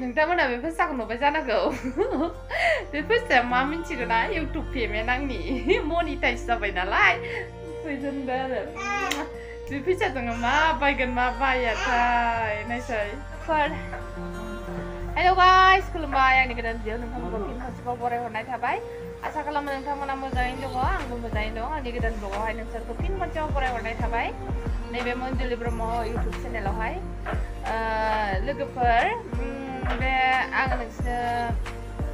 नोंथांमोना बे फैसाखौ नुबाय जानांगौ बे फैसाया मा मिन्थिगौ ना इउटुब पेमेन्ट आंनि मनिटाइज जाबाय नालाय फैजोबदों आरो बे फैसाजों मा बायगोन मा बायाथाय नायसाय हेलो गाइस खुलुमबाय आंनि गोदान भिडिअ नोंथांमोनखौ फिन खनसेबाव बरायहरनाय थाबाय आसा खालामो नोंथांमोना मोजाङैनो दङ आंबो मोजाङैनो दं आंनि गोदान ब्लगावहाय नोंसोरखौ फिन खनसेबाव बरायहरनाय थाबाय नैबे मन्जुलि ब्रह्म इउटुब चेनेलावहाय लोगोफोर बे आं नोंसोरनो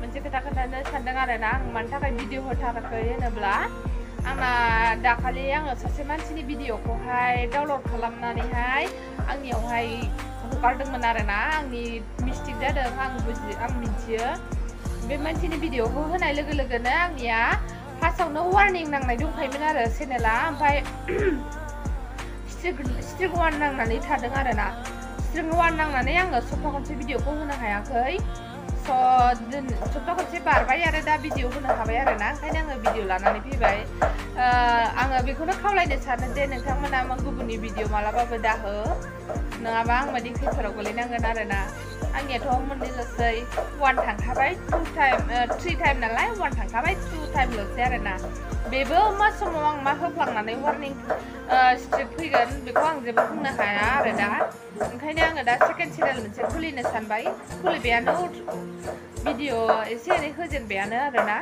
मोनसे खोथा खोन्थानो सानदों आरोना आं मानि थाखाय भिडिअ होथाराखै होनोब्ला आंना दाखालि आङो सासे मानसिनि भिडिअखौहाय डाउनलड खालामनानैहाय आंनियावहाय हगारदोंमोन आरोना आंनि मिस्टेक जादों आं मिथियो बे मानसिनि भिडिअखौ होनाय लोगो लोगोनो आंनिया फार्स्टआवनो वार्निं नांनाय दंखायोमोन आरो चेनेला ओमफ्राय स्ट्रिक वान नांनानै थादों आरोना स्ट्रिक वान नांनानै आङो सप्ता खनसे भिडिअखौ होनो हायाखै सप्ता खनसे बारबाय आरो दा भिडिअ होनो हाबाय आरोना ओंखायनो आङो भिडिअ लानानै फैबाय आङो बेखौनो खावलायनो सानो जे नोंथांमोना गुबुननि भिडिअ मालाबाबो दाहो नङाबा आं बायदि खैफोदाव गोलैनांगोन आरोना आंनियाथ' मोननैल'सै वान थांखाबाय थ्रि टाइम नालाय वान थांखाबाय 2 टाइमल'सै आरोना बेबो मा समाव आं मा होफ्लांनानै वार्निं स्ट्रिक फैगोन बेखौ आं जेबो बुंनो हाया आरो दा ओंखायनो आङो दा सेकेन्ड चेनेल मोनसे खुलिनो सानबाय खुलिबायानो भिडिअ एसे एनै होजेनबायानो आरोना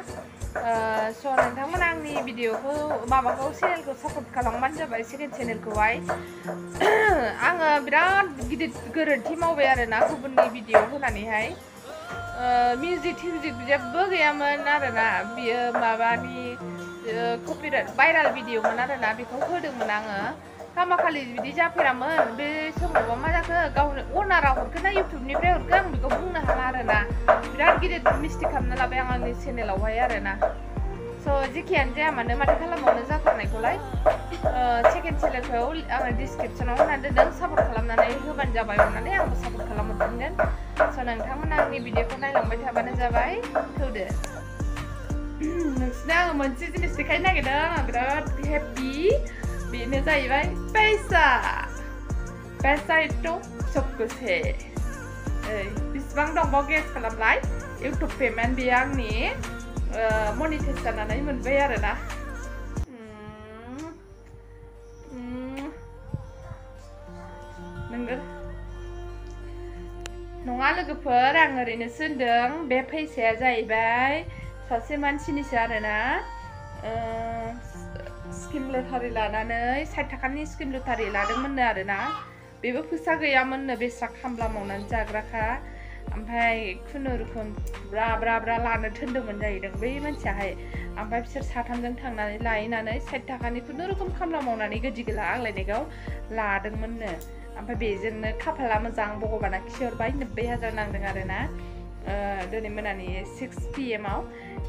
स' नोंथांमोना आंनि भिडिअखौ माबाखौ चेनेलखौ सापर्ट खालामबानो जाबाय सेकेन्ड चेनेलखौहाय आङो बिराद गिदिर गोरोन्थि मावबाय आरोना गुबुननि भिडिअ होनानैहाय मिउजिक जेबो गैयामोन आरोना बियो माबानि कपिराइट भाइराल भिडिअमोन आरोना बेखौ होदोंमोन आङो खामाखालि बिदि जाफेरामोन बे समावबा मा जाखो गावनो अनारा हरगोन ना इउटुबनिफ्राय हरगोन आं बेखौ बुंनो हाला आरोना बिराद गिदिर मिस्टेक खालामना लाबाय आं आंनि चेनेलावहाय आरोना स' जेखियानो जाया मानो माथो खालामबावनो जाथारनायखौलाय सेकेन्ड चेनेलखौ आङो डिसक्रिपसनाव होनानै दोनदों सापर्ट खालामनानै होबानो जाबाय अननानै आंबो सापर्ट खालामहरफिनगोन स' नोंथांमोना आंनि भिडिअखौ नायलांबाय थाबानो जाबाय थौदो नोंसिनो आङो मोनसे जिनिस देखायनो नागिरदों आं बिराद हेपि बेनो जाहैबाय पैसा एथ' सबकुछ है बेसेबां दंबावो गेस खालामलाय इउटुब पेमेन्ट बेयो आंनि मनिटाइज जानानै मोनबाय आरोना नोंगो नङा लोगोफोर आं ओरैनोसो होनदों बे फैसाया जाहैबाय सासे मानसिनिसो आरोना स्किम लटारि लानानै 60 थाखानि स्किम लटारि लादोंमोननो आरोना बेबो फैसा गैयामोननो बेस्रा खामला मावनानै जाग्राखा ओमफ्राय खुनुरुखुम ब्रा लानो थिनदोंमोन जाहैदों बै मानसियाहाय ओमफ्राय बिसोर साथामजों थांनानै लायनानै 60 थाखानि खुनुरुखुम खामला मावनानै गोदि गोला आग्लायनायखौ लादोंमोननो ओमफ्राय बेजोंनो खाफाला मोजां भगबाना खिहरबाय 90,000 नांदों आरोना दिनै मोनानि 6 PM आव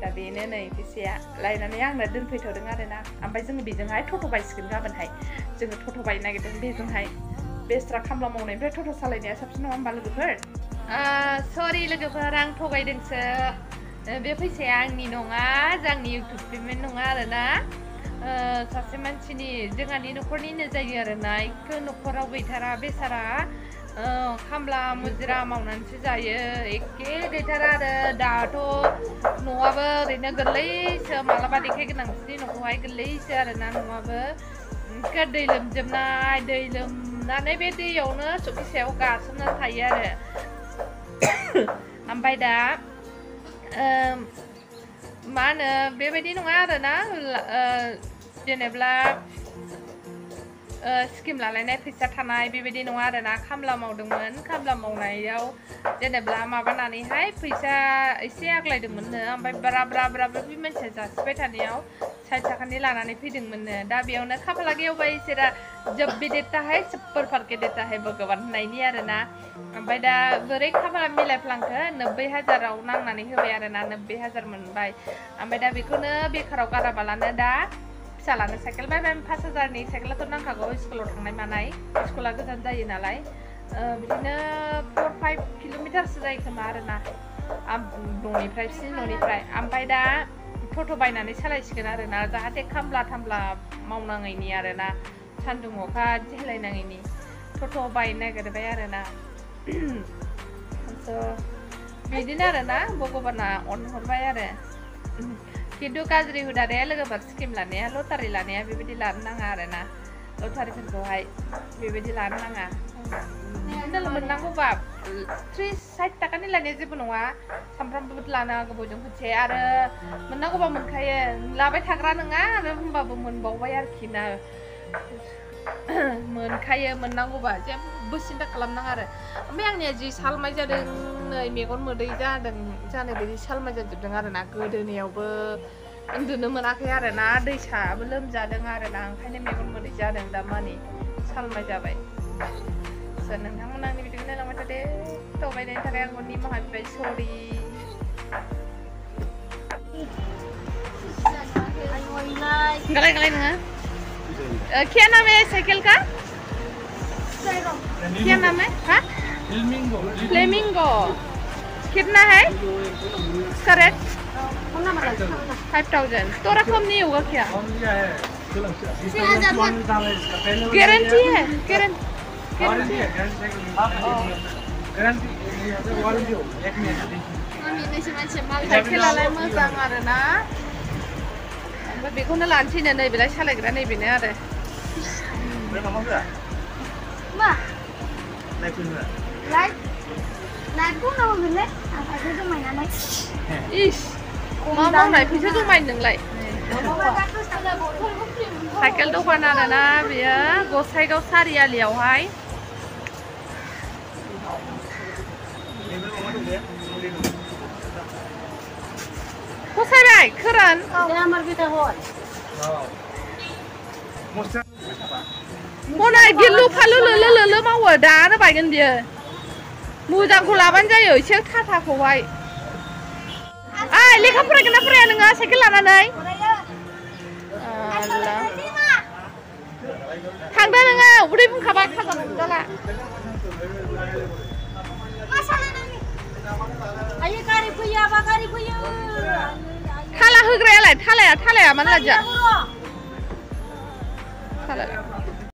दा बेनो नै फैसाया लायनानै आंनो दोनफैथ'दों आरोना ओमफ्राय जोङो बेजोंहाय टट' बायसिगोन गाबोनहाय जोङो टट' बायनो नागिरदों बेजोंहाय बेस्रा खामला मावनायनिफ्राय टट' सालायनाया साबसिन नङा होमबा लोगोफोर सरि लोगोफोर आं थगायदोंसो बे फैसाया आंनि नङा आंनि इउटुब पेमेन्ट नङा आरोना सासे मानसिनि जोंहानि न'खरनिनो जायो आरोना इखौ न'खराव गैथारा बेसारा खामला मुजिरा मावनानैसो जायो एखे गैथारा आरो दाथ' न'आबो ओरैनो गोरलैसो मालाबा देखायगोन आं नोंसिनि न'खौहाय गोरलैसो आरोना न'आबो दै लोमजोबनाय दै लोमनानै बे दैयावनो सखि सायाव गासोमना थायो आरो ओमफ्राय दा मा होनो बेबायदि नङा आरोना जेनेब्ला स्किम लालायनाय फैसा थानाय बेबायदि नङा आरोना खामला मावदोंमोन खामला मावनायाव जेनेब्ला माबानानैहाय फैसा एसे आग्लायदोंमोननो ओमफ्राय ब्रा बे मानसिया जासिबाय थानायाव 60 थाखानि लानानै फैदोंमोननो दा बेयावनो खाफाला गेवबाय इसोरा जब भी देता है सब पर फर के देता है भगवान होननायनि आरोना ओमफ्राय दा बोरै खाफाला मिलायफ्लांखो 90,000 नांनानै होबाय आरोना 90,000 मोनबाय ओमफ्राय दा बेखौनो बेखाराव गाराबालानो दा फिसालानो साइकेल बायबाय 5,000नि साइकेलाथ' नांखागौ स्कुलाव थांनाय मानाय स्कुला गोजान जायो नालाय बिदिनो 4-5 किल'मिटारसो जायो खोमा आरोना न'निफ्राय बिसिनि न'निफ्राय ओमफ्राय दा टट' बायनानै सालायसिगोन आरोना जाहाथे खामला थामला मावनाङैनि आरोना सान्दुं अखा झेलायनाङैनि टट' बायनो नागिरबाय आरोना स' बिदिनो आरोना भगबाना अनहरबाय आरो खिन्थु गाज्रि हुदाया लोगोफोर स्किम लानाया लटारि लानाया बेबायदि लानो नाङा आरोना लटारिफोरखौहाय बेबायदि लानो नाङा मोननांगौबा 30-60 थाखानि लानाया जेबो नङा सामफ्रामबो लानो गोबावजों खनसे आरो मोननांगौबा मोनखायो लाबाय थाग्रा नङा आरो होमबाबो मोनबावबाय आरोखि ना मोनखायो मोननांगौबा जेबो सिन्था खालामनाङा आरो ओमफ्राय आंनिया जि सालमाय जादों नै मेगन मोदै जादों जानाय बायदि सालमाय जाजोबदों आरोना गोदोनायावबो उन्दुनो मोनाखै आरोना दैसाबो लोमजादों आरोना ओंखायनो मेगन मोदै जादों दा मानि सालमाय जाबाय नोंथांमोना आंनि भिडिअखौ नायलांबाय थादो दावबायनायनि थाखाय आंखौ निमाहा बिबाय सरि गलाय गलाय नोङो क्या नाम है साइकिल का क्या नाम है हाँ फ्लेमिंगो कितना है इसका रेट 5000 थोड़ा कम नहीं होगा क्या गारंटी है गारंटी साइकेलालाय मोजां आरोना ओमफ्राय बेखौनो लानोसैनो नैबेलाय सालायग्रा नैबेनो आरो मा लाइटखौ नांगौ नोंलाय आं फैसा जमायनानै इस मा मावनाय फैसा जमायनो नोंलाय साइकेल दखान आरोना बेयो गसाइगाव सारियालियावहाय फसायबाय खोरान मनाय गिलु फालु लोलो मावो दानो बायगोन बियो मोजांखौ लाबानो जायो एसे थाथाखौहाय लेखा फरायगोन ना फराया नोङो साइकेल लानानै थांदो नोङो उदै बुंखाबा खाजा मोनजाला थाला होग्रायालाय थालाया मानो लाजा